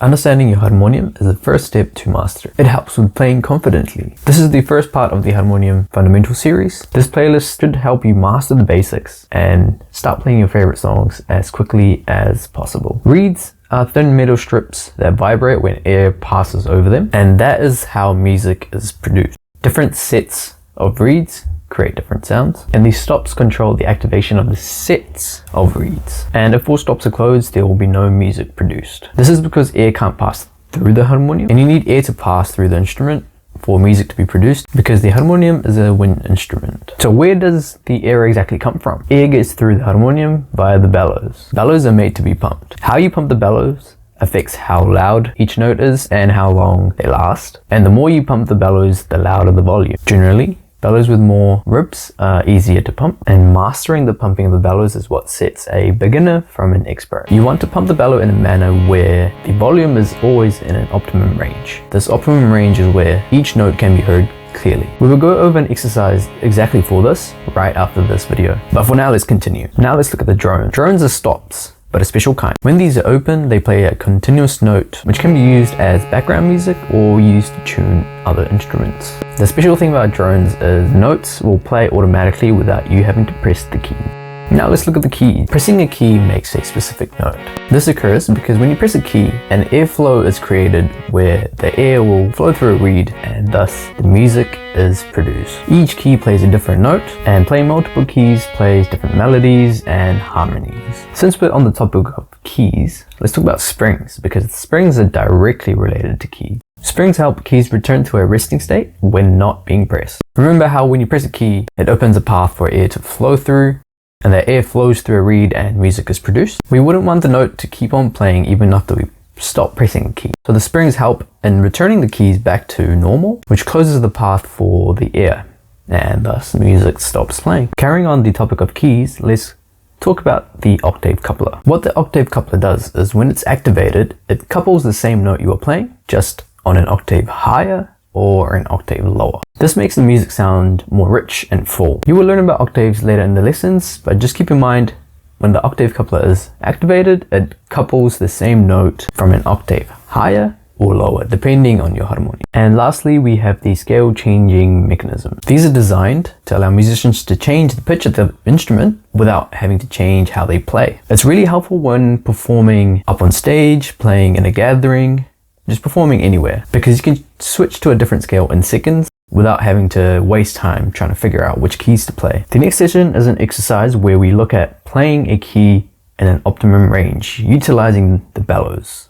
Understanding your harmonium is the first step to master. It helps with playing confidently. This is the first part of the Harmonium Fundamental series. This playlist should help you master the basics and start playing your favorite songs as quickly as possible. Reeds are thin metal strips that vibrate when air passes over them, and that is how music is produced. Different sets of reeds create different sounds, and these stops control the activation of the sets of reeds. And if all stops are closed, there will be no music produced. This is because air can't pass through the harmonium, and you need air to pass through the instrument for music to be produced, because the harmonium is a wind instrument. So where does the air exactly come from? Air gets through the harmonium via the bellows. Bellows are made to be pumped. How you pump the bellows affects how loud each note is and how long they last. And the more you pump the bellows, the louder the volume. Generally, bellows with more ribs are easier to pump, and mastering the pumping of the bellows is what sets a beginner from an expert. You want to pump the bellow in a manner where the volume is always in an optimum range. This optimum range is where each note can be heard clearly. We will go over an exercise exactly for this right after this video. But for now, let's continue. Now let's look at the drone. Drones are stops, but a special kind. When these are open, they play a continuous note, which can be used as background music or used to tune other instruments. The special thing about drones is notes will play automatically without you having to press the key. Now let's look at the key. Pressing a key makes a specific note. This occurs because when you press a key, an airflow is created where the air will flow through a reed, and thus the music is produced. Each key plays a different note, and playing multiple keys plays different melodies and harmonies. Since we're on the topic of keys, let's talk about springs, because springs are directly related to keys. Springs help keys return to a resting state when not being pressed. Remember how when you press a key, it opens a path for air to flow through, and the air flows through a reed and music is produced? We wouldn't want the note to keep on playing even after we stop pressing the key. So the springs help in returning the keys back to normal, which closes the path for the air, and thus music stops playing. Carrying on the topic of keys, let's talk about the octave coupler. What the octave coupler does is when it's activated, it couples the same note you are playing, just on an octave higher or an octave lower. This makes the music sound more rich and full. You will learn about octaves later in the lessons, but just keep in mind when the octave coupler is activated, it couples the same note from an octave higher or lower, depending on your harmonium. And lastly, we have the scale changing mechanism. These are designed to allow musicians to change the pitch of the instrument without having to change how they play. It's really helpful when performing up on stage, playing in a gathering, just performing anywhere, because you can switch to a different scale in seconds without having to waste time trying to figure out which keys to play. The next session is an exercise where we look at playing a key in an optimum range, utilizing the bellows.